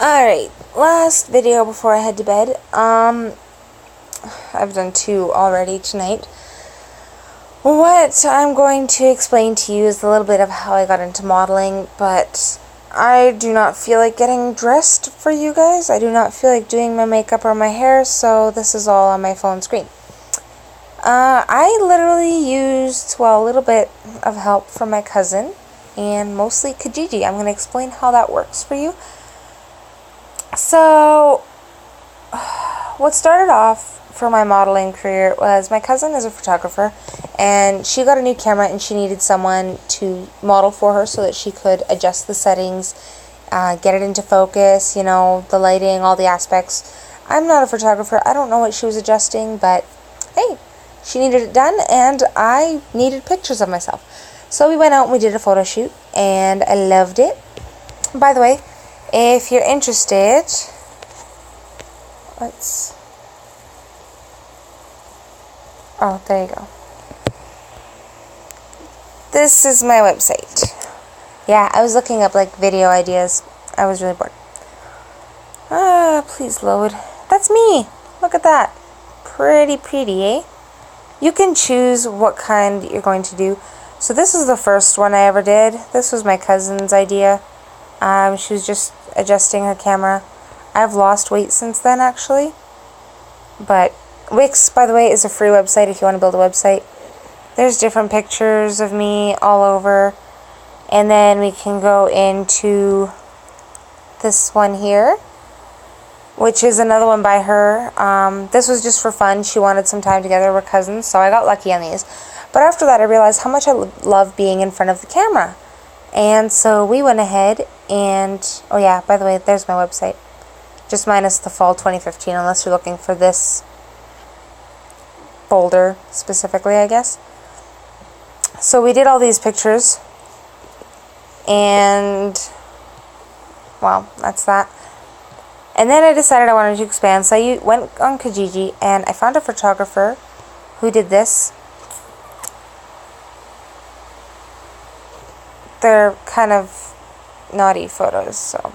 Alright, last video before I head to bed. I've done 2 already tonight. What I'm going to explain to you is a little bit of how I got into modeling, but I do not feel like getting dressed for you guys. I do not feel like doing my makeup or my hair, so this is all on my phone screen. I literally used, well, a little bit of help from my cousin, and mostly Kijiji. I'm going to explain how that works for you. So, what started off for my modeling career was my cousin is a photographer, and she got a new camera and she needed someone to model for her so that she could adjust the settings, get it into focus, you know, the lighting, all the aspects. I'm not a photographer. I don't know what she was adjusting, but hey, she needed it done and I needed pictures of myself. So we went out and we did a photo shoot and I loved it. By the way, if you're interested, oh, there you go. This is my website. Yeah, I was looking up like video ideas. I was really bored. Please load. That's me. Look at that. Pretty, eh? You can choose what kind you're going to do. So this is the first one I ever did. This was my cousin's idea. She was just adjusting her camera. I've lost weight since then, actually. But Wix, by the way, is a free website if you want to build a website. There's different pictures of me all over. And then we can go into this one here, which is another one by her. This was just for fun. She wanted some time together. We're cousins, so I got lucky on these. But after that, I realized how much I love being in front of the camera. And so we went ahead and, oh yeah, by the way, there's my website. Just minus the fall 2015, unless you're looking for this folder specifically, I guess. So we did all these pictures. And, well, that's that. And then I decided I wanted to expand. So I went on Kijiji and I found a photographer who did this. They're kind of naughty photos, so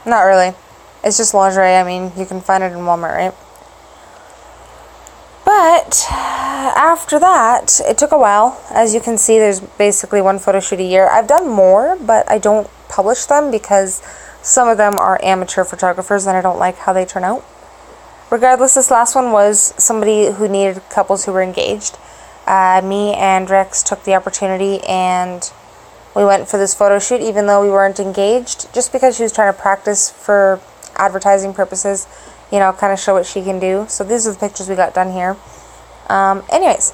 not really. It's just lingerie. I mean, you can find it in Walmart, right? But after that, it took a while. As you can see, there's basically 1 photo shoot a year. I've done more, but I don't publish them because some of them are amateur photographers and I don't like how they turn out. Regardless, this last one was somebody who needed couples who were engaged. Me and Rex took the opportunity and we went for this photo shoot even though we weren't engaged, just because she was trying to practice for advertising purposes, you know, kind of show what she can do. So these are the pictures we got done here. Anyways,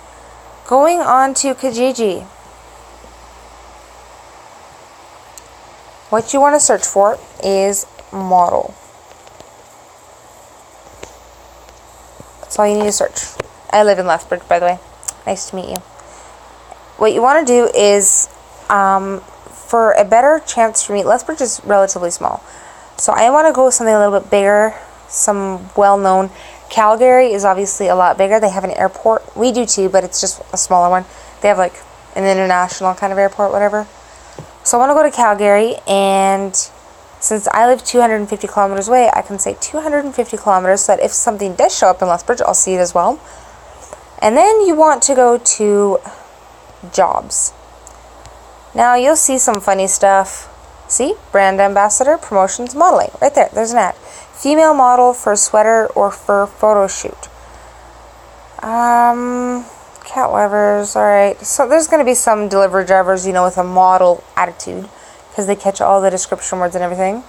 going on to Kijiji. What you want to search for is model. That's all you need to search. I live in Lethbridge, by the way. Nice to meet you. What you want to do is, for a better chance for me, Lethbridge is relatively small. So I want to go with something a little bit bigger, some well-known. Calgary is obviously a lot bigger. They have an airport. We do too, but it's just a smaller one. They have like an international kind of airport, whatever. So I want to go to Calgary, and since I live 250 kilometers away, I can say 250 kilometers so that if something does show up in Lethbridge, I'll see it as well. And then you want to go to jobs. Now you'll see some funny stuff. See? Brand ambassador, promotions, modeling. Right there. There's an ad. Female model for sweater or for photo shoot. Cat levers. Alright. So there's going to be some delivery drivers, you know, with a model attitude, because they catch all the description words and everything.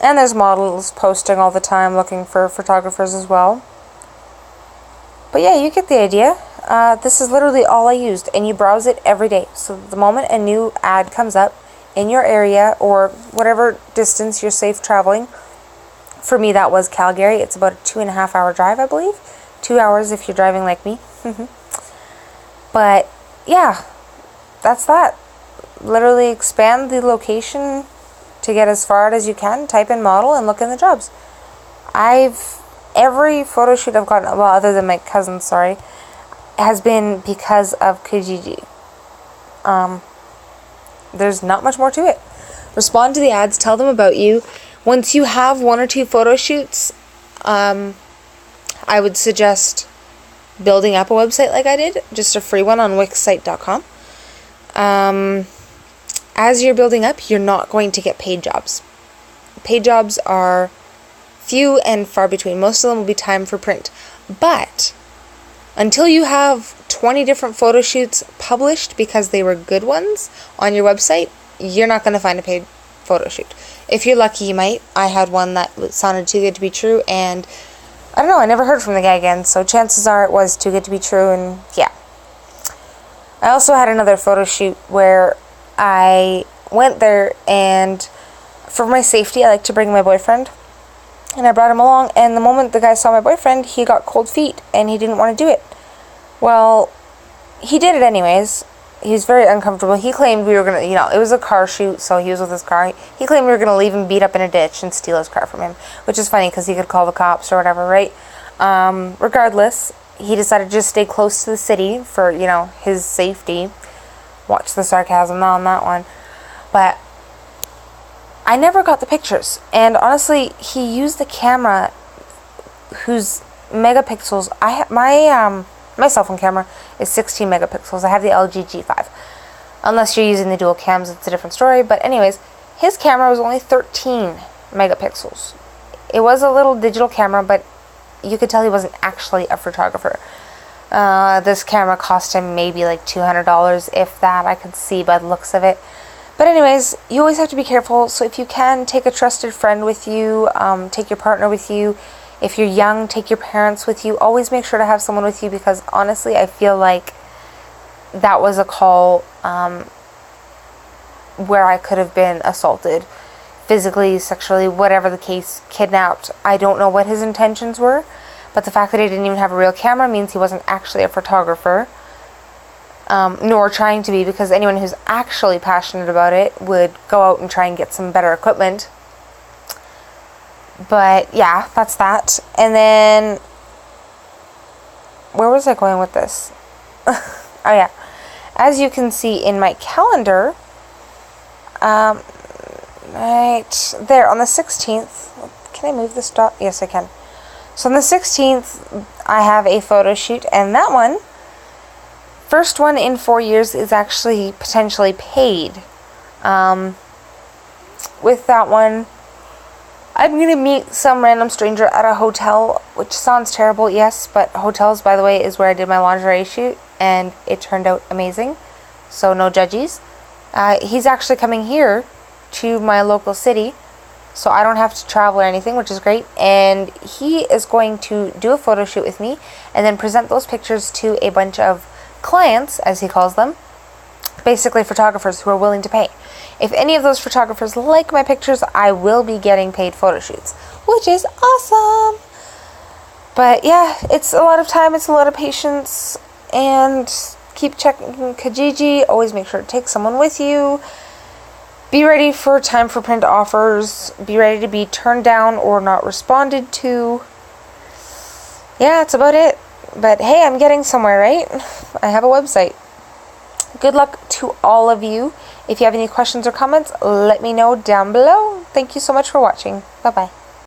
And there's models posting all the time looking for photographers as well. But yeah, you get the idea. This is literally all I used, and you browse it every day. So the moment a new ad comes up in your area or whatever distance you're safe traveling, for me that was Calgary. It's about a 2.5 hour drive, I believe. 2 hours if you're driving like me. But yeah, that's that. Literally expand the location to get as far out as you can. Type in model and look in the jobs. Every photo shoot I've gotten, well, other than my cousin, sorry, has been because of Kijiji. There's not much more to it. Respond to the ads, tell them about you. Once you have 1 or 2 photo shoots, I would suggest building up a website like I did, just a free one on wixsite.com. As you're building up, you're not going to get paid jobs. Paid jobs are few and far between. Most of them will be time for print. But until you have 20 different photo shoots published because they were good ones on your website, you're not going to find a paid photo shoot. If you're lucky, you might. I had one that sounded too good to be true, and I don't know, I never heard from the guy again, so chances are it was too good to be true, and yeah. I also had another photo shoot where I went there, and for my safety, I like to bring my boyfriend, and I brought him along, and the moment the guy saw my boyfriend, he got cold feet, and he didn't want to do it. Well, he did it anyways. He was very uncomfortable. He claimed we were going to, it was a car shoot, so he was with his car. He claimed we were going to leave him beat up in a ditch and steal his car from him, which is funny because he could call the cops or whatever, right? Regardless, he decided to just stay close to the city for, his safety. Watch the sarcasm on that one. But I never got the pictures. And honestly, he used the camera whose megapixels, my cell phone camera is 16 megapixels. I have the LG G5. Unless you're using the dual cams, it's a different story. But anyways, his camera was only 13 megapixels. It was a little digital camera, but you could tell he wasn't actually a photographer. This camera cost him maybe like $200, if that. I could see by the looks of it. But anyways, you always have to be careful. So if you can, take a trusted friend with you. Take your partner with you. If you're young, take your parents with you. Always make sure to have someone with you, because honestly, I feel like that was a call where I could have been assaulted, physically, sexually, whatever the case, kidnapped. I don't know what his intentions were, but the fact that he didn't even have a real camera means he wasn't actually a photographer, nor trying to be, because anyone who's actually passionate about it would go out and try and get some better equipment. But yeah, that's that. And then, where was I going with this? Oh yeah, as you can see in my calendar, right there on the 16th, can I move this dot? Yes, I can. So on the 16th, I have a photo shoot, and that one, first one in 4 years, is actually potentially paid. With that one, I'm going to meet some random stranger at a hotel, which sounds terrible, yes, but hotels, by the way, is where I did my lingerie shoot, and it turned out amazing, so no judgies. He's actually coming here to my local city, so I don't have to travel or anything, which is great, and he is going to do a photo shoot with me, and then present those pictures to a bunch of clients, as he calls them, basically photographers who are willing to pay. If any of those photographers like my pictures, I will be getting paid photo shoots, which is awesome. But yeah, it's a lot of time, it's a lot of patience, and keep checking Kijiji. Always make sure to take someone with you. Be ready for time for print offers. Be ready to be turned down or not responded to. Yeah, that's about it. But hey, I'm getting somewhere, right? I have a website. Good luck to all of you. If you have any questions or comments, let me know down below. Thank you so much for watching. Bye-bye.